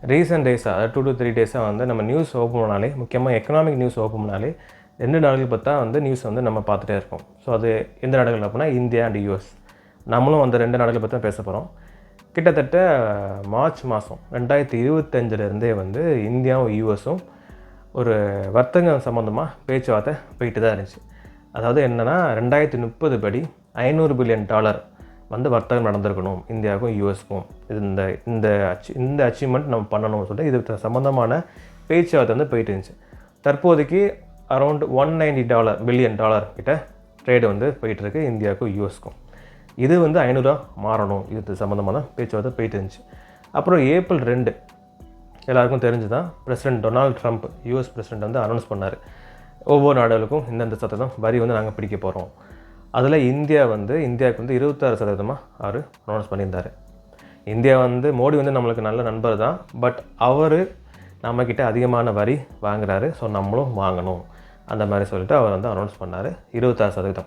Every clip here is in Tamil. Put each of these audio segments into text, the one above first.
ரீசெண்ட் டேஸாக அதாவது 2 to 3 டேஸாக வந்து நம்ம நியூஸ் ஓப்பன் பண்ணாலே, முக்கியமாக எக்கனாமிக் நியூஸ் ஓப்பன் பண்ணாலே 2 நாடுகள் பார்த்தா வந்து நியூஸ் வந்து நம்ம பார்த்துட்டே இருக்கோம். ஸோ அது எந்த நாடுகள் அப்படின்னா இந்தியா அண்ட் யூஎஸ். நம்மளும் அந்த 2 நாடுகளை பற்றி தான் பேச போகிறோம். கிட்டத்தட்ட மார்ச் மாதம் 2025 வந்து இந்தியாவும் யூஎஸும் ஒரு வர்த்தகம் சம்மந்தமாக பேச்சுவார்த்தை போயிட்டு தான் இருந்துச்சு. அதாவது என்னென்னா 2030 படி $500 பில்லியன் வந்து வர்த்தகம் நடந்திருக்கணும் இந்தியாவுக்கும் யூஎஸ்க்கும். இந்த அச்சீவ்மெண்ட் நம்ம பண்ணணும்னு சொல்லிட்டு இது சம்மந்தமான பேச்சுவார்த்தை வந்து போயிட்டு இருந்துச்சு. தற்போதைக்கு அரௌண்ட் $190 பில்லியன் கிட்ட ட்ரேடு வந்து போயிட்டுருக்கு இந்தியாவுக்கும் யூஎஸ்க்கும். இது வந்து 500 மாறணும், இது சம்மந்தமான பேச்சுவார்த்தை போயிட்டு இருந்துச்சு. அப்புறம் ஏப்ரல் 2 எல்லாருக்கும் தெரிஞ்சு தான் president Donald Trump US president வந்து அனௌன்ஸ் பண்ணார், ஒவ்வொரு நாடுகளுக்கும் இந்தந்த சதவீதம் வரி வந்து நாங்கள் பிடிக்க போகிறோம். அதில் இந்தியாவுக்கு வந்து 26% அவர் அனௌன்ஸ் பண்ணியிருந்தார். இந்தியா வந்து மோடி வந்து நம்மளுக்கு நல்ல நண்பர் தான், பட் அவர் நம்மக்கிட்ட அதிகமான வரி வாங்குறாரு, ஸோ நம்மளும் வாங்கணும் அந்த மாதிரி சொல்லிட்டு அவர் வந்து அனௌன்ஸ் பண்ணார் 26%.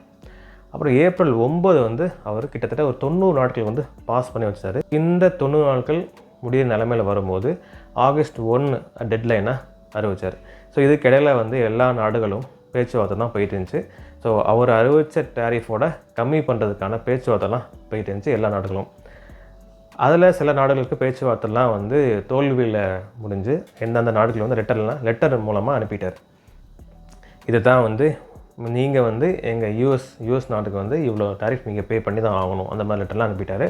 அப்புறம் ஏப்ரல் 9 வந்து அவர் கிட்டத்தட்ட ஒரு 90 நாட்கள் வந்து பாஸ் பண்ணி வச்சார். இந்த 90 நாட்கள் முடிகிற நிலைமையில் வரும்போது ஆகஸ்ட் 1 டெட்லைனாக அறிவித்தார். ஸோ இதுக்கிடையில் வந்து எல்லா நாடுகளும் பேச்சுவார்த்தை தான் போயிட்டு இருந்துச்சு. ஸோ அவர் அறிவித்த டேரிஃபோட கம்மி பண்ணுறதுக்கான பேச்சுவார்த்தைலாம் போயிட்டு இருந்துச்சு எல்லா நாடுகளும். அதில் சில நாடுகளுக்கு பேச்சுவார்த்தைலாம் வந்து தோல்வியில் முடிஞ்சு எந்தெந்த நாடுகள் வந்து லெட்டர் மூலமாக அனுப்பிட்டார். இதை தான் வந்து நீங்கள் வந்து எங்கள் யூஎஸ் நாட்டுக்கு வந்து இவ்வளோ டேரிஃப் நீங்கள் பே பண்ணி தான் ஆகணும் அந்த மாதிரி லெட்டர்லாம் அனுப்பிட்டார்.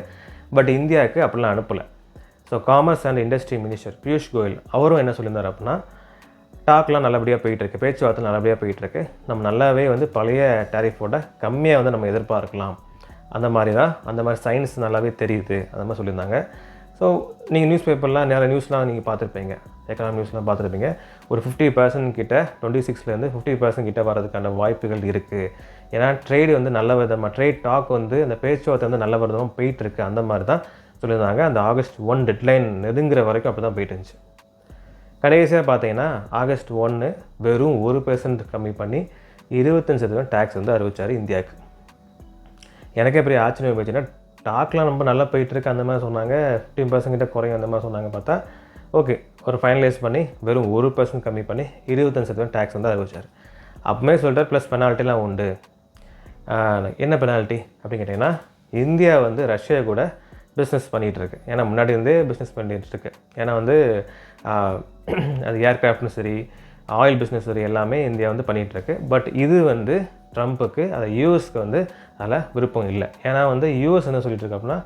பட் இந்தியாவுக்கு அப்படிலாம் அனுப்பலை. So commerce and industry minister Piyush Goyal அவரும் என்ன சொல்லியிருந்தார் அப்படின்னா, டாக்லாம் நல்லபடியாக போயிட்டுருக்கு, பேச்சுவார்த்தை நல்லபடியாக போயிட்டுருக்கு, நம்ம நல்லாவே வந்து பழைய டேரிஃபோட கம்மியாக வந்து நம்ம எதிர்பார்க்கலாம், அந்த மாதிரி சயின்ஸ் நல்லாவே தெரியுது அந்த மாதிரி சொல்லியிருந்தாங்க. ஸோ நீங்கள் நியூஸ் பேப்பர்லாம் நிறைய நியூஸ்லாம் நீங்கள் பார்த்துருப்பீங்க, எக்கனாமிக் நியூஸ்லாம் பார்த்துருப்பீங்க. ஒரு 50% கிட்ட 26லேருந்து 50% கிட்ட வரதுக்கான வாய்ப்புகள் இருக்குது. ஏன்னா ட்ரேடு வந்து நல்ல விதமாக ட்ரேட் டாக் வந்து அந்த பேச்சுவார்த்தை வந்து நல்ல விதமாக போயிட்டுருக்கு அந்த மாதிரி தான் சொல்லியிருந்தாங்க. அந்த ஆகஸ்ட் 1 டெட்லைன் நெருங்குற வரைக்கும் அப்படி தான் போயிட்டு இருந்துச்சு. கடைசியாக பார்த்தீங்கன்னா ஆகஸ்ட் 1 வெறும் 1% கம்மி பண்ணி 25% டேக்ஸ் வந்து அறிவித்தார் இந்தியாவுக்கு. எனக்கே பெரிய ஆச்சரியம் போச்சுன்னா, டாக்லாம் ரொம்ப நல்லா போயிட்டுருக்கு அந்த மாதிரி சொன்னாங்க, 15% கிட்ட குறையும் அந்த மாதிரி சொன்னாங்க. பார்த்தா ஓகே, ஒரு ஃபைனலைஸ் பண்ணி வெறும் 1% கம்மி பண்ணி 25% டேக்ஸ் வந்து அறிவித்தார். அப்பவுமே சொல்லிட்டார் ப்ளஸ் பெனால்ட்டிலாம் உண்டு. என்ன பெனால்ட்டி அப்படின்னு கேட்டிங்கன்னா, இந்தியா வந்து ரஷ்யா கூட பிஸ்னஸ் பண்ணிகிட்ருக்கு. ஏன்னா முன்னாடி இருந்தே பிஸ்னஸ் பண்ணிகிட்ருக்கு. ஏன்னா வந்து அது ஏர்க்ராஃப்ட்னு சரி, ஆயில் பிஸ்னஸ் சரி எல்லாமே இந்தியா வந்து பண்ணிகிட்ருக்கு. பட் இது வந்து ட்ரம்ப்புக்கு, அதை யூஎஸ்க்கு வந்து அதில் விருப்பம் இல்லை. ஏன்னா வந்து யூஎஸ் என்ன சொல்லிட்டு இருக்கு அப்படின்னா,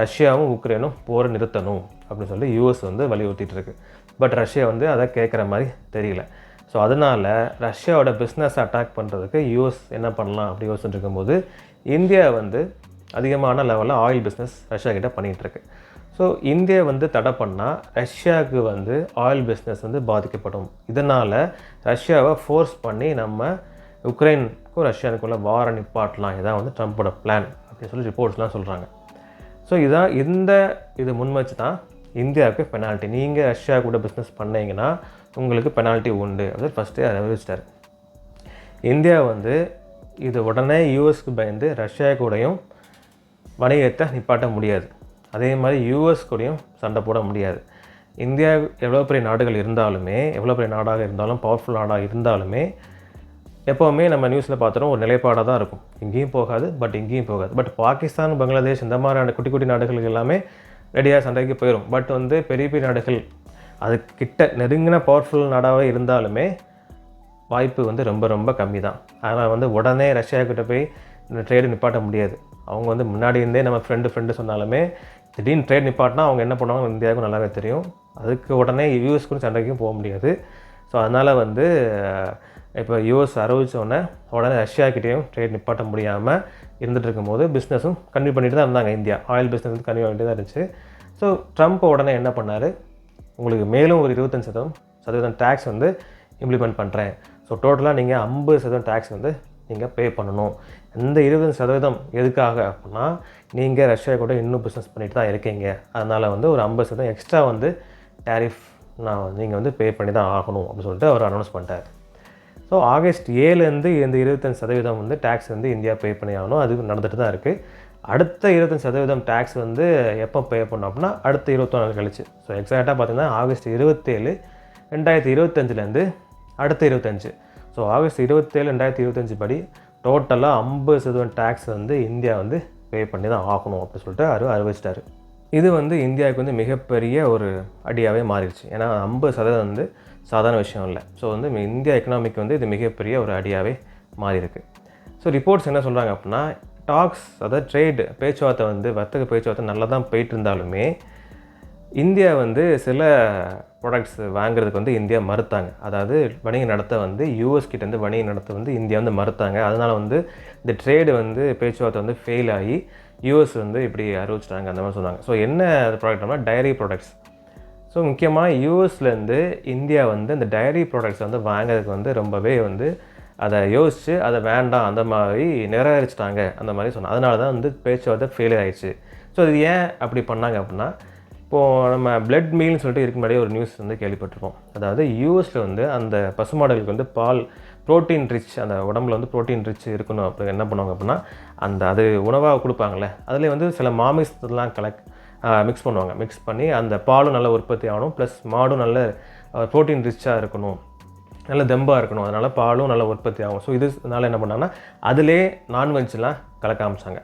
ரஷ்யாவும் உக்ரைனும் போரை நிறுத்தணும் அப்படின்னு சொல்லி யூஎஸ் வந்து வலியுறுத்திட்டு இருக்கு. பட் ரஷ்யா வந்து அதை கேட்குற மாதிரி தெரியல. ஸோ அதனால் ரஷ்யாவோட பிஸ்னஸ் அட்டாக் பண்ணுறதுக்கு யூஎஸ் என்ன பண்ணலாம் அப்படி யோசிச்சுட்டு இருக்கும்போது, இந்தியா வந்து அதிகமான லெவலில் ஆயில் பிஸ்னஸ் ரஷ்யா கிட்ட பண்ணிகிட்ருக்கு. ஸோ இந்தியா வந்து தடை பண்ணால் ரஷ்யாவுக்கு வந்து ஆயில் பிஸ்னஸ் வந்து பாதிக்கப்படும். இதனால் ரஷ்யாவை ஃபோர்ஸ் பண்ணி நம்ம உக்ரைனுக்கும் ரஷ்யாவுக்குள்ள வார நிப்பாட்டலாம், இதான் வந்து ட்ரம்ப்போட பிளான் அப்படின்னு சொல்லி ரிப்போர்ட்ஸ்லாம் சொல்கிறாங்க. ஸோ இது முன் வச்சு தான் இந்தியாவுக்கு பெனால்ட்டி. நீங்கள் ரஷ்யா கூட பிஸ்னஸ் பண்ணிங்கன்னா உங்களுக்கு பெனால்ட்டி உண்டு அப்படின்னு ஃபஸ்ட்டே அறிவிச்சிட்டார். இந்தியா வந்து இது உடனே யூஎஸ்க்கு பயந்து ரஷ்யா கூடயும் வணிகத்தை நிப்பாட்ட முடியாது, அதே மாதிரி யூஎஸ் கூடயும் சண்டை போட முடியாது. இந்தியா எவ்வளோ பெரிய நாடுகள் இருந்தாலுமே, எவ்வளோ பெரிய நாடாக இருந்தாலும், பவர்ஃபுல் நாடாக இருந்தாலுமே, எப்போவுமே நம்ம நியூஸில் பார்த்துறோம் ஒரு நிலைப்பாடாக தான் இருக்கும். இங்கேயும் போகாது, பட் இங்கேயும் போகாது. பட் பாகிஸ்தான், பங்களாதேஷ் இந்த மாதிரியான குட்டி குட்டி நாடுகளுக்கு எல்லாமே ரெடியாக சண்டைக்கு போயிடும். பட் வந்து பெரிய பெரிய நாடுகள் அது கிட்ட நெருங்கின பவர்ஃபுல் நாடாகவே இருந்தாலுமே வாய்ப்பு வந்து ரொம்ப ரொம்ப கம்மி தான். அதனால் வந்து உடனே ரஷ்யாக்கிட்ட போய் இந்த ட்ரேடு நிப்பாட்ட முடியாது. அவங்க வந்து முன்னாடி இருந்தே நம்ம ஃப்ரெண்டு சொன்னாலுமே திடீர்னு ட்ரேட் நிப்பாட்டினா அவங்க என்ன பண்ணுவாங்க இந்தியாவுக்கும் நல்லாவே தெரியும். அதுக்கு உடனே யூஎஸ்க்கும் சண்டைக்கும் போக முடியாது. ஸோ அதனால் வந்து இப்போ யூஎஸ் அறிவித்தோடனே உடனே ரஷ்யாக்கிட்டேயும் ட்ரேட் நிப்பாட்ட முடியாமல் இருந்துகிட்டு இருக்கும்போது பிஸ்னஸும் கன்டினியூ பண்ணிட்டு தான் இருந்தாங்க. இந்தியா ஆயில் பிஸ்னஸ் வந்து கன்டினியூ பண்ணிட்டு தான் இருந்துச்சு. ஸோ ட்ரம்ப் உடனே என்ன பண்ணார், உங்களுக்கு மேலும் ஒரு 25% டேக்ஸ் வந்து இம்ப்ளிமெண்ட் பண்ணுறேன். ஸோ டோட்டலாக நீங்கள் 50% டேக்ஸ் வந்து நீங்கள் பே பண்ணணும். இந்த 20% எதுக்காக அப்படின்னா, நீங்கள் ரஷ்யா கூட இன்னும் பிஸ்னஸ் பண்ணிட்டு தான் இருக்கீங்க, அதனால் வந்து ஒரு 50% எக்ஸ்ட்ரா வந்து டேரிஃப் நீங்கள் வந்து பே பண்ணி தான் ஆகணும் அப்படின்னு சொல்லிட்டு அவர் அனௌன்ஸ் பண்ணிட்டார். ஸோ ஆகஸ்ட் 7 இந்த 25% வந்து டேக்ஸ் வந்து இந்தியா பே பண்ணி ஆகணும். அது நடந்துட்டு தான் இருக்குது. அடுத்த 25% டேக்ஸ் வந்து எப்போ பே பண்ணோம் அப்படின்னா அடுத்த 21 நாள் கழிச்சு. ஸோ எக்ஸாக்டாக பார்த்தீங்கன்னா ஆகஸ்ட் 27 2025 அடுத்த 25. ஸோ ஆகஸ்ட் 27 2025 படி டோட்டலாக 50% டேக்ஸ் வந்து இந்தியா வந்து பே பண்ணி தான் ஆகணும் அப்படின்னு சொல்லிட்டு அறிவிச்சிட்டாரு. இது வந்து இந்தியாவுக்கு வந்து மிகப்பெரிய ஒரு அடியாகவே மாறிடுச்சு. ஏன்னா 50% வந்து சாதாரண விஷயம் இல்லை. ஸோ வந்து இந்தியா எக்கனாமிக் வந்து இது மிகப்பெரிய ஒரு அடியாகவே மாறியிருக்கு. ஸோ ரிப்போர்ட்ஸ் என்ன சொல்கிறாங்க அப்படின்னா, டாக்ஸ் அதாவது ட்ரேடு பேச்சுவார்த்தை வந்து வர்த்தக பேச்சுவார்த்தை நல்லா தான் போயிட்டு இருந்தாலுமே இந்தியா வந்து சில ப்ராடக்ட்ஸ் வாங்குறதுக்கு வந்து இந்தியா மறுத்தாங்க. அதாவது வணிகம் நடத்த வந்து யூஎஸ் கிட்டேருந்து வணிகம் நடத்த வந்து இந்தியா வந்து மறுத்தாங்க. அதனால் வந்து இந்த ட்ரேடு வந்து பேச்சுவார்த்தை வந்து ஃபெயில் ஆகி யூஎஸ் வந்து இப்படி அறிவிச்சிட்டாங்க அந்த மாதிரி சொன்னாங்க. ஸோ என்ன ப்ராடக்ட்னா டைரி ப்ராடக்ட்ஸ். ஸோ முக்கியமாக யூஎஸ்லேருந்து இந்தியா வந்து இந்த டைரி ப்ராடக்ட்ஸ் வந்து வாங்குறதுக்கு வந்து ரொம்பவே வந்து அதை யோசித்து அதை வேண்டாம் அந்த மாதிரி நிராகரிச்சிட்டாங்க அந்த மாதிரி சொன்னாங்க. அதனால தான் வந்து பேச்சுவார்த்தை ஃபெயிலியர் ஆகிடுச்சு. ஸோ இது ஏன் அப்படி பண்ணாங்க அப்படின்னா, இப்போது நம்ம பிளட் மீல்னு சொல்லிட்டு இதுக்கு முன்னாடி ஒரு நியூஸ் வந்து கேள்விப்பட்டிருப்போம். அதாவது யூஎஸில் வந்து அந்த பசுமாடுகளுக்கு வந்து பால் ப்ரோட்டீன் ரிச், அந்த உடம்புல வந்து ப்ரோட்டீன் ரிச் இருக்கணும். அப்படி என்ன பண்ணுவாங்க அப்படின்னா, அது உணவாக கொடுப்பாங்களே, அதில் வந்து சில மாமிசத்தெல்லாம் மிக்ஸ் பண்ணுவாங்க. மிக்ஸ் பண்ணி அந்த பாலும் நல்ல உற்பத்தி ஆகணும், ப்ளஸ் மாடும் நல்ல ப்ரோட்டீன் ரிச்சாக இருக்கணும், நல்ல தெம்பாக இருக்கணும், அதனால் பாலும் நல்ல உற்பத்தி ஆகும். ஸோ இதனால என்ன பண்ணாங்கன்னா அதிலே நான்வெஜ்லாம் கலக்க ஆரம்பிச்சாங்க.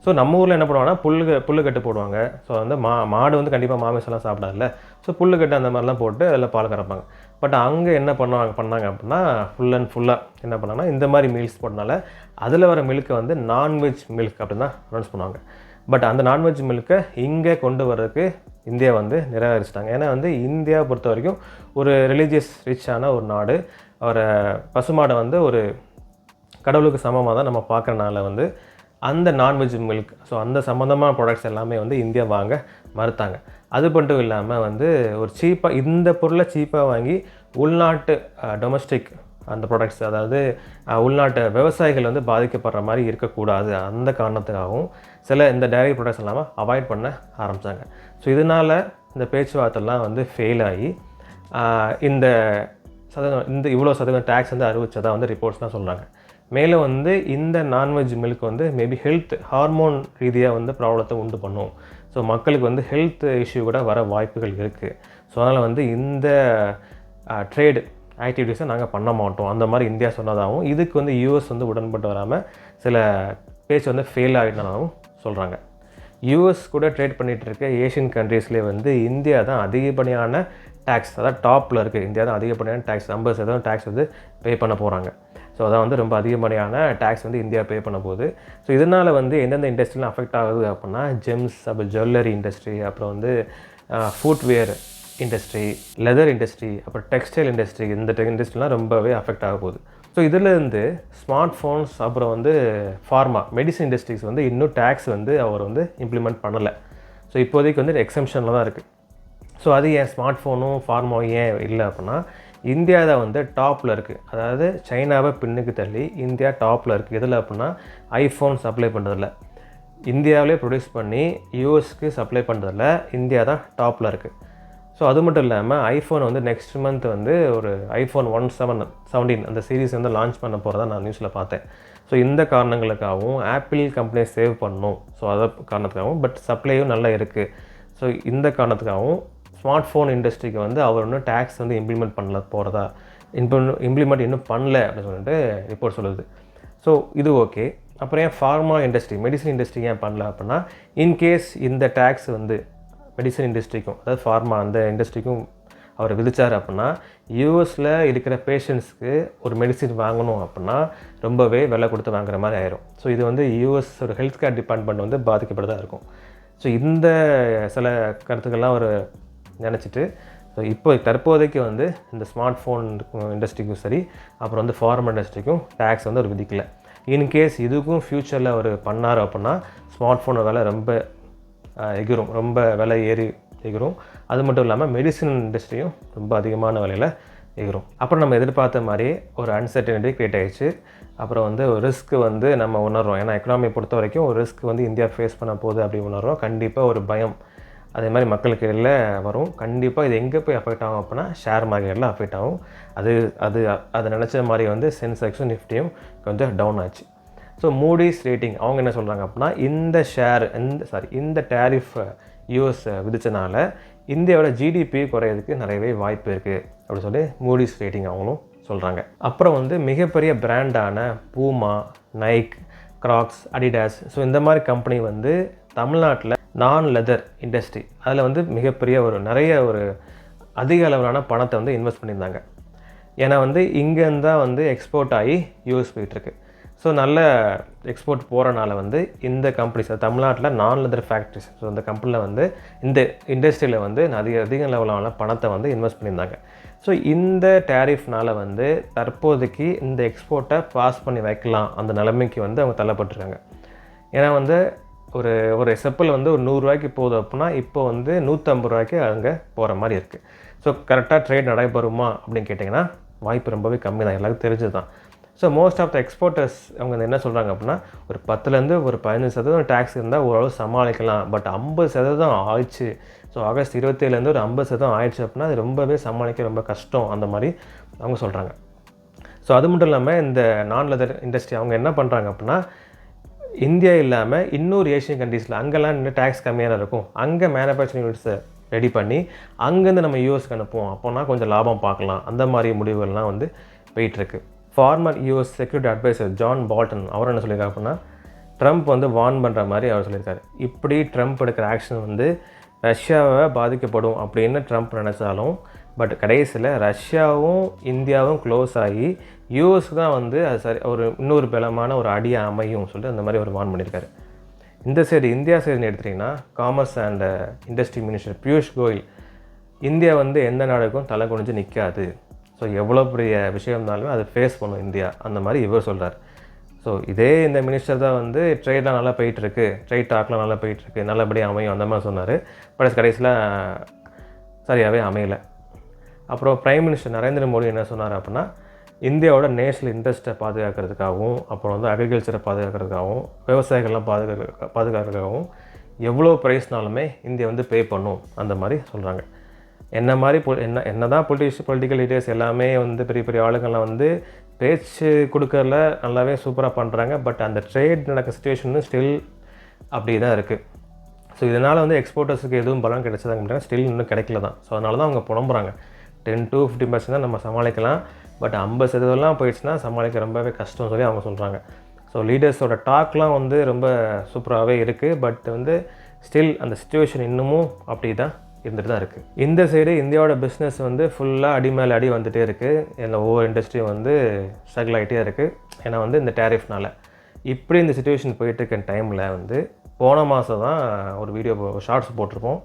ஸோ நம்ம ஊரில் என்ன பண்ணுவாங்கன்னா புல்லுக்கட்டு போடுவாங்க. ஸோ வந்து மாடு வந்து கண்டிப்பாக மாமிசம்லாம் சாப்பிடாதுல்ல. ஸோ புல்லுக்கட்டு அந்த மாதிரிலாம் போட்டு அதில் பால் கறப்பாங்க. பட் அங்கே என்ன பண்ணாங்க அப்படின்னா ஃபுல்லாக என்ன பண்ணாங்கன்னா இந்த மாதிரி மீல்ஸ் போட்டனால அதில் வர மில்கை வந்து நான்வெஜ் மில்க் அப்படின்னு தான் அனௌன்ஸ் பண்ணுவாங்க. பட் அந்த நான்வெஜ் மில்கை இங்கே கொண்டு வர்றதுக்கு இந்தியா வந்து நிராகரிச்சிட்டாங்க. ஏன்னா வந்து இந்தியா பொறுத்த வரைக்கும் ஒரு ரிலீஜியஸ் ரிச்சான ஒரு நாடு. ஒரு பசுமாடை வந்து ஒரு கடவுளுக்கு சமமாக தான் நம்ம பார்க்குறனால வந்து அந்த நான்வெஜ் மில்க், ஸோ அந்த சம்மந்தமான ப்ராடக்ட்ஸ் எல்லாமே வந்து இந்தியா வாங்க மறுத்தாங்க. அது மட்டும் இல்லாமல் வந்து ஒரு சீப்பாக இந்த பொருளை சீப்பாக வாங்கி உள்நாட்டு டொமஸ்டிக் அந்த ப்ராடக்ட்ஸ், அதாவது உள்நாட்டு விவசாயிகள் வந்து பாதிக்கப்படுற மாதிரி இருக்கக்கூடாது, அந்த காரணத்துக்காகவும் சில இந்த டைரி ப்ராடக்ட்ஸ் இல்லாமல் அவாய்ட் பண்ண ஆரம்பித்தாங்க. ஸோ இதனால் இந்த பேச்சுவார்த்தைலாம் வந்து ஃபெயில் ஆகி இந்த இவ்வளோ சதவீதம் டேக்ஸ் வந்து அறிவிச்சதாக வந்து ரிப்போர்ட்ஸ் தான் சொல்கிறாங்க. மேலும் வந்து இந்த நான்வெஜ் மில்க் வந்து மேபி ஹார்மோன் ரீதியாக வந்து ப்ராப்ளத்தை உண்டு பண்ணும். ஸோ மக்களுக்கு வந்து ஹெல்த் இஷ்யூ கூட வர வாய்ப்புகள் இருக்குது. ஸோ அதனால் வந்து இந்த ட்ரேடு ஆக்டிவிட்டீஸை நாங்கள் பண்ண மாட்டோம் அந்த மாதிரி இந்தியா சொன்னதாகவும், இதுக்கு வந்து யூஎஸ் வந்து உடன்பட்டு வராமல் சில பேச்சு வந்து ஃபெயில் ஆகிட்டனாலும் சொல்கிறாங்க. யூஎஸ் கூட ட்ரேட் பண்ணிகிட்டு இருக்க ஏஷியன் கண்ட்ரீஸ்லேயே வந்து இந்தியா தான் அதிகப்படியான டேக்ஸ், அதாவது டாப்பில் இருக்குது. இந்தியா தான் அதிகப்படியான டேக்ஸ் 50% டேக்ஸ் வந்து பே பண்ண போகிறாங்க. ஸோ அதான் வந்து ரொம்ப அதிகப்படியான டேக்ஸ் வந்து இந்தியா பே பண்ண போகுது. ஸோ இதனால் வந்து எந்தெந்த இண்டஸ்ட்ரிலாம் அஃபெக்ட் ஆகுது அப்படின்னா ஜெம்ஸ், அப்புறம் ஜுவல்லரி இண்டஸ்ட்ரி, அப்புறம் வந்து ஃபுட்வேர் இண்டஸ்ட்ரி, லெதர் இண்டஸ்ட்ரி, அப்புறம் டெக்ஸ்டைல் இண்டஸ்ட்ரி, இந்த இண்டஸ்ட்ரிலாம் ரொம்பவே அஃபெக்ட் ஆக போகுது. ஸோ இதிலேருந்து ஸ்மார்ட் ஃபோன்ஸ், அப்புறம் வந்து ஃபார்மா, மெடிசன் இண்டஸ்ட்ரீஸ் வந்து இன்னும் டேக்ஸ் வந்து அவர் வந்து இம்ப்ளிமெண்ட் பண்ணலை. ஸோ இப்போதைக்கு வந்து எக்ஸம்ஷனில் தான் இருக்குது. ஸோ அது ஏன் ஸ்மார்ட் ஃபோனும் ஃபார்மாவும் ஏன் இல்லை அப்படின்னா, இந்தியா தான் வந்து டாப்பில் இருக்குது. அதாவது சைனாவை பின்னுக்கு தள்ளி இந்தியா டாப்பில் இருக்குது. எதில் அப்படின்னா ஐஃபோன் சப்ளை பண்ணுறதில்ல, இந்தியாவிலே ப்ரொடியூஸ் பண்ணி யூஎஸ்க்கு சப்ளை பண்ணுறதில்ல இந்தியா தான் டாப்பில் இருக்குது. ஸோ அது மட்டும் இல்லாமல் ஐஃபோன் வந்து நெக்ஸ்ட் மந்த் வந்து ஒரு ஐஃபோன் 17 அந்த சீரீஸ் வந்து லான்ச் பண்ண போகிறதா நான் நியூஸில் பார்த்தேன். ஸோ இந்த காரணங்களுக்காகவும் ஆப்பிள் கம்பெனியை சேவ் பண்ணணும், ஸோ அதை காரணத்துக்காகவும், பட் சப்ளையும் நல்லா இருக்குது. ஸோ இந்த காரணத்துக்காகவும் ஸ்மார்ட் ஃபோன் இண்டஸ்ட்ரிக்கு வந்து அவர் இன்னும் டேக்ஸ் வந்து இம்ப்ளிமெண்ட் பண்ணல போகிறதா இம்ப்ளிமெண்ட் இன்னும் பண்ணல அப்படின்னு சொல்லிட்டு ரிப்போர்ட் சொல்லுது. ஸோ இது ஓகே. அப்புறம் ஏன் ஃபார்மா இண்டஸ்ட்ரி, மெடிசன் இண்டஸ்ட்ரி ஏன் பண்ணல அப்படின்னா, இன்கேஸ் இந்த டேக்ஸ் வந்து மெடிசன் இண்டஸ்ட்ரிக்கும், அதாவது ஃபார்மா அந்த இண்டஸ்ட்ரிக்கும் அவர் விதிச்சார் அப்படின்னா, யூஎஸில் இருக்கிற பேஷண்ட்ஸ்க்கு ஒரு மெடிசின் வாங்கணும் அப்படின்னா ரொம்பவே விலை கொடுத்து வாங்குற மாதிரி ஆயிரும். ஸோ இது வந்து யூஎஸ் ஒரு ஹெல்த் கேர் டிபார்ட்மெண்ட் வந்து பாதிக்கப்பட்டதாக இருக்கும். ஸோ இந்த சில கருத்துக்கள்லாம் ஒரு நினச்சிட்டு, ஸோ இப்போ தற்போதைக்கு வந்து இந்த ஸ்மார்ட் ஃபோன் இண்டஸ்ட்ரிக்கும் சரி, அப்புறம் வந்து ஃபார்மா இண்டஸ்ட்ரிக்கும் டேக்ஸ் வந்து ஒரு விதிக்கலை. இன்கேஸ் இதுக்கும் ஃப்யூச்சரில் அவர் பண்ணார் அப்படின்னா ஸ்மார்ட் ஃபோன் விலை ரொம்ப எகிரும், ரொம்ப விலை எகிரும். அது மட்டும் இல்லாமல் மெடிசன் இண்டஸ்ட்ரியும் ரொம்ப அதிகமான விலையில் எகிரும். அப்புறம் நம்ம எதிர்பார்த்த மாதிரி ஒரு அன்சர்டனிட்டி க்ரியேட் ஆகிடுச்சு. அப்புறம் வந்து ஒரு ரிஸ்க் வந்து நம்ம உணர்றோம். ஏன்னா எக்கனாமியை பொறுத்த வரைக்கும் ஒரு ரிஸ்க் வந்து இந்தியா ஃபேஸ் பண்ண போகுது அப்படி உணர்றோம். கண்டிப்பாக ஒரு பயம் அதே மாதிரி மக்களுக்கு இடையில் வரும். கண்டிப்பாக இது எங்கே போய் அஃபெக்ட் ஆகும் அப்படின்னா ஷேர் மார்க்கெட்டில் அஃபெக்ட் ஆகும். அது நினச்ச மாதிரி வந்து சென்செக்ஸும் நிஃப்டியும் கொஞ்சம் டவுன் ஆச்சு. ஸோ மூடிஸ் ரேட்டிங் அவங்க என்ன சொல்கிறாங்க அப்படின்னா இந்த டேரிஃப் யூஎஸ் விதிச்சனால இந்தியாவோட ஜிடிபி குறையிறதுக்கு நிறையவே வாய்ப்பு இருக்குது அப்படின்னு சொல்லி மூடிஸ் ரேட்டிங் அவங்களும் சொல்கிறாங்க. அப்புறம் வந்து மிகப்பெரிய பிராண்டான பூமா, நைக், கிராக்ஸ், அடிடாஸ், ஸோ இந்த மாதிரி கம்பெனி வந்து தமிழ்நாட்டில் நான் லெதர் இண்டஸ்ட்ரி அதில் வந்து மிகப்பெரிய ஒரு அதிக அளவிலான பணத்தை வந்து இன்வெஸ்ட் பண்ணியிருந்தாங்க. ஏன்னா வந்து இங்கேருந்து தான் வந்து எக்ஸ்போர்ட் ஆகி யூஎஸ் போயிட்டுருக்கு. ஸோ நல்ல எக்ஸ்போர்ட் போகிறனால வந்து இந்த கம்பெனிஸ் தமிழ்நாட்டில் நான் லெதர் ஃபேக்ட்ரிஸ், ஸோ இந்த கம்பெனியில் வந்து இந்த இண்டஸ்ட்ரியில் வந்து அதிக லெவலான பணத்தை வந்து இன்வெஸ்ட் பண்ணியிருந்தாங்க. ஸோ இந்த டேரிஃப்னால் வந்து தற்போதைக்கு இந்த எக்ஸ்போர்ட்டை பாஸ் பண்ணி வைக்கலாம் அந்த நிலைமைக்கு வந்து அவங்க தள்ளப்பட்டிருக்காங்க. ஏன்னா வந்து ஒரு செப்பல் வந்து ஒரு 100 ரூபாய்க்கு போகுது அப்படின்னா இப்போ வந்து 150 ரூபாய்க்கு அங்கே போகிற மாதிரி இருக்குது. ஸோ கரெக்டாக ட்ரேட் நடைபெறுமா அப்படின்னு கேட்டிங்கன்னா வாய்ப்பு ரொம்பவே கம்மி தான், எல்லாருக்கும் தெரிஞ்சது தான். So most of the exporters அவங்க என்ன சொல்கிறாங்க அப்படின்னா ஒரு 10% ஒரு 15% டேக்ஸ் இருந்தால் ஓரளவு சமாளிக்கலாம். பட் 50% ஆயிடுச்சு, ஸோ ஆகஸ்ட் 27 ஒரு 50% ஆயிடுச்சு அப்படின்னா அது ரொம்பவே சமாளிக்க ரொம்ப கஷ்டம் அந்த மாதிரி அவங்க சொல்கிறாங்க. ஸோ அது மட்டும் இல்லாமல் இந்த நான் லெதர் இண்டஸ்ட்ரி அவங்க என்ன பண்ணுறாங்க அப்படின்னா இந்தியா இல்லாமல் இன்னொரு ஏஷியன் கண்ட்ரீஸில் அங்கெல்லாம் இன்னும் டேக்ஸ் கம்மியாக இருக்கும், அங்கே மேனுஃபேக்சரிங் யூனிட்ஸை ரெடி பண்ணி அங்கேருந்து நம்ம யூஎஸ்க்கு அனுப்புவோம், அப்போனா கொஞ்சம் லாபம் பார்க்கலாம், அந்த மாதிரி முடிவுகள்லாம் வந்து போயிட்டுருக்கு. Former US security advisor John Bolton அவர் என்ன சொல்லியிருக்காரு அப்படின்னா ட்ரம்ப் வந்து வார்ன் பண்ணுற மாதிரி அவர் சொல்லியிருக்காரு. இப்படி ட்ரம்ப் எடுக்கிற ஆக்ஷன் வந்து ரஷ்யாவை பாதிக்கப்படும் அப்படின்னு ட்ரம்ப் நினச்சாலும் பட் கடைசியில் ரஷ்யாவும் இந்தியாவும் க்ளோஸ் ஆகி யூஎஸ் தான் வந்து அது இன்னொரு பலமான ஒரு அடியாக அமையும் சொல்லிட்டு அந்த மாதிரி ஒரு வார்ன் பண்ணியிருக்காரு. இந்த சைடு இந்தியா சைடுன்னு எடுத்துட்டிங்கன்னா commerce and industry minister Piyush Goyal India வந்து எந்த நாடுக்கும் தலை குனிஞ்சு நிற்காது, ஸோ எவ்வளோ பெரிய விஷயம் இருந்தாலுமே அதை ஃபேஸ் பண்ணும் இந்தியா அந்த மாதிரி இவர் சொல்கிறார். ஸோ இந்த மினிஸ்டர் தான் வந்து ட்ரேட்லாம் நல்லா போயிட்டுருக்கு, ட்ரேட் டாக்லாம் நல்லா போயிட்டுருக்கு, நல்லபடியாக அமையும் அந்த மாதிரி சொன்னார். பட் கடைசியில் சரியாகவே அமையலை. அப்புறம் பிரைம் மினிஸ்டர் நரேந்திர மோடி என்ன சொன்னார் அப்படின்னா இந்தியாவோட நேஷனல் இன்ட்ரெஸ்ட்டை பாதுகாக்கிறதுக்காகவும் அப்புறம் வந்து அக்ரிகல்ச்சரை பாதுகாக்கிறதுக்காகவும் விவசாயிகள்லாம் பாதுகாக்கிறதுக்காகவும் எவ்வளோ ப்ரைஸ்னாலுமே இந்தியா வந்து பே பண்ணும் அந்த மாதிரி சொல்கிறாங்க. என்ன தான் பொலிட்டிக்கல் லீடர்ஸ் எல்லாமே வந்து பெரிய பெரிய ஆளுங்கள்லாம் வந்து பேச்சு கொடுக்கறதுல நல்லாவே சூப்பராக பண்ணுறாங்க. பட் அந்த ட்ரேட் நடக்கிற சிச்சுவேஷன் ஸ்டில் அப்படி தான் இருக்குது. ஸோ இதனால் வந்து எக்ஸ்போர்ட்டர்ஸுக்கு எதுவும் பலம் கிடைச்சதாங்க முடியாது, ஸ்டில் இன்னும் கிடைக்கல தான். ஸோ அதனால தான் அவங்க புலம்புறாங்க 10-15% தான் நம்ம சமாளிக்கலாம், பட் 50% போயிடுச்சுன்னா சமாளிக்க ரொம்பவே கஷ்டம் சொல்லி அவங்க சொல்கிறாங்க. ஸோ லீடர்ஸோட டாக்லாம் வந்து ரொம்ப சூப்பராகவே இருக்குது. பட் வந்து ஸ்டில் அந்த சிச்சுவேஷன் இன்னமும் அப்படி தான் இருந்துட்டு தான் இருக்குது. இந்த சைடு இந்தியாவோட பிஸ்னஸ் வந்து ஃபுல்லாக அடி மேலே அடி வந்துகிட்டே இருக்குது. இந்த ஒவ்வொரு இண்டஸ்ட்ரியும் வந்து ஸ்ட்ரகிள் ஆகிட்டே இருக்குது. ஏன்னா வந்து இந்த டேரிஃப்னால் இப்படி இந்த சிச்சுவேஷன் போயிட்டுருக்க டைமில் வந்து போன மாதம் தான் ஒரு ஷார்ட்ஸ் போட்டிருப்போம்.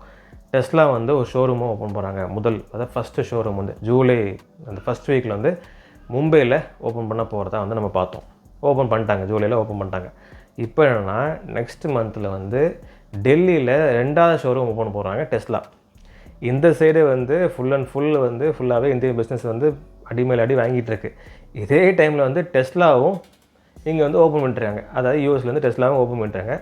டெஸ்லா வந்து ஒரு ஷோரூமும் ஓப்பன் பண்ணுறாங்க. அதாவது ஃபஸ்ட்டு ஷோரூம் வந்து ஜூலை அந்த ஃபஸ்ட் வீக்கில் வந்து மும்பையில் ஓப்பன் பண்ண போகிறதா வந்து நம்ம பார்த்தோம். ஓப்பன் பண்ணிட்டாங்க, ஜூலையில் ஓப்பன் பண்ணிட்டாங்க. இப்போ என்னென்னா நெக்ஸ்ட் மந்தில் வந்து டெல்லியில் 2வது ஷோரூம் ஓப்பன் போகிறாங்க டெஸ்லா. இந்த சைடு வந்து ஃபுல்லாகவே இந்தியன் பிஸ்னஸ் வந்து அடிமேல் அடி வாங்கிட்டு இருக்கு. இதே டைமில் வந்து டெஸ்லாவும் இங்கே வந்து ஓப்பன் பண்ணிட்டுருக்காங்க. அதாவது யூஎஸ்லேருந்து டெஸ்லாவும் ஓப்பன் பண்ணிட்டாங்க.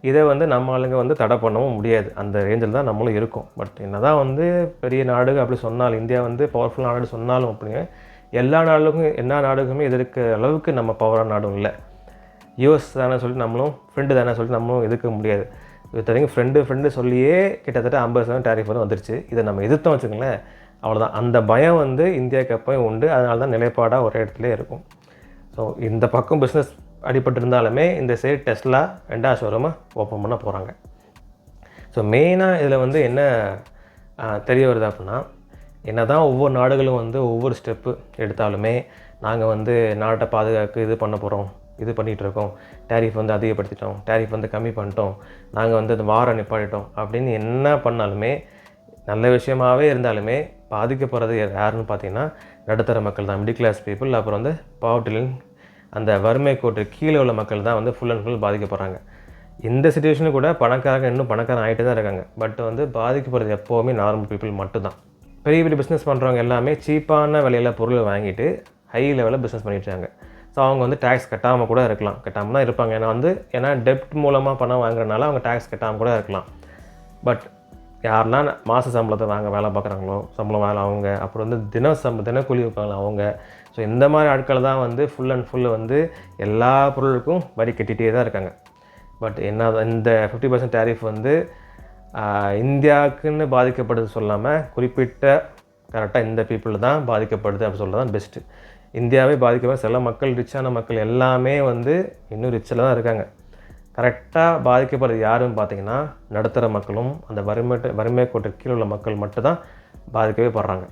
இதை வந்து நம்ம ஆளுங்க வந்து தடை பண்ணவும் முடியாது, அந்த ரேஞ்சில் தான் நம்மளும் இருக்கும். பட் என்ன தான் வந்து பெரிய நாடு அப்படி சொன்னாலும், இந்தியா வந்து பவர்ஃபுல் நாடு சொன்னாலும் அப்படிங்க எல்லா நாடுகளுமே எதிர்க்க அளவுக்கு நம்ம பவரான நாடும் இல்லை. யூஎஸ் தானே சொல்லிட்டு நம்மளும் ஃப்ரெண்டு தானே சொல்லிட்டு நம்மளும் எதிர்க்க முடியாது. இது ஃப்ரெண்டு சொல்லியே கிட்டத்தட்ட 50% டேரிஃப் வந்து வந்துருச்சு. இதை நம்ம எதிர்த்தோம் வச்சுக்கோங்களேன், அவ்வளோதான். அந்த பயம் வந்து இந்தியாவுக்கு எப்போயும் உண்டு. அதனால தான் நிலைப்பாடாக ஒரே இடத்துல இருக்கும். ஸோ இந்த பக்கம் பிஸ்னஸ் அடிபட்டிருந்தாலுமே இந்த சைடு டெஸ்லா 2வது ஷோரூமை ஓப்பன் பண்ண போகிறாங்க. ஸோ மெயினாக இதில் வந்து என்ன தெரிய வருது அப்படின்னா என்ன தான் ஒவ்வொரு நாடுகளும் வந்து ஒவ்வொரு ஸ்டெப்பு எடுத்தாலுமே நாங்கள் வந்து நாட்டை பாதுகாக்க இது பண்ண போகிறோம், இது பண்ணிகிட்ருக்கோம், டேரிஃப் வந்து அதிகப்படுத்திட்டோம், டேரிஃப் வந்து கம்மி பண்ணிட்டோம், நாங்கள் வந்து இந்த வாரம் நிப்பாட்டிட்டோம் அப்படின்னு என்ன பண்ணாலுமே நல்ல விஷயமாகவே இருந்தாலுமே பாதிக்கப்படுறது யாருன்னு பார்த்தீங்கன்னா நடுத்தர மக்கள் தான், மிடில் கிளாஸ் பீப்புள். அப்புறம் வந்து பாவர்ட்டிலின் அந்த வறுமை கோட்டு கீழே உள்ள மக்கள் தான் வந்து ஃபுல் அண்ட் ஃபுல் பாதிக்கப்படுறாங்க. இந்த சிச்சுவேஷனும் கூட பணக்காரங்க இன்னும் பணக்காரன் ஆகிட்டு தான் இருக்காங்க. பட் வந்து பாதிக்கப்படுறது எப்போவுமே நார்மல் பீப்புள் மட்டும்தான். பெரிய பெரிய பிஸ்னஸ் பண்ணுறவங்க எல்லாமே சீப்பான விலையில் பொருளை வாங்கிட்டு ஹை லெவலில் பிஸ்னஸ் பண்ணிட்டுருக்காங்க. ஸோ அவங்க வந்து டேக்ஸ் கட்டாமல் கூட இருக்கலாம், கட்டாமல் தான் இருப்பாங்க. ஏன்னா டெப்ட் மூலமாக பணம் வாங்குறதுனால அவங்க டேக்ஸ் கட்டாமல் கூட இருக்கலாம். பட் யாருன்னா மாத சம்பளத்தை வேலை பார்க்குறாங்களோ சம்பளம் வேலை அவங்க, அப்புறம் வந்து தினக்கூலி வைப்பாங்களோ அவங்க. ஸோ இந்த மாதிரி ஆட்கள் தான் வந்து ஃபுல் அண்ட் ஃபுல்லு வந்து எல்லா பொருளுக்கும் வரி கட்டிகிட்டே தான் இருக்காங்க. பட் என்ன இந்த 50% டேரிஃப் வந்து இந்தியாவுக்குன்னு பாதிக்கப்படுது சொல்லாமல் குறிப்பிட்ட கரெக்டாக இந்த பீப்புள் தான் பாதிக்கப்படுது அப்படி சொல்கிறது தான் பெஸ்ட்டு. இந்தியாவே பாதிக்கப்பட சில மக்கள், ரிச்சான மக்கள் எல்லாமே வந்து இன்னும் ரிச்சில் தான் இருக்காங்க. கரெக்டாக பாதிக்கப்படுறது யாருன்னு பார்த்தீங்கன்னா நடுத்தர மக்களும் அந்த வறுமை கோட்டுக்கு கீழே உள்ள மக்கள் மட்டும் தான் பாதிக்கவே படுறாங்க.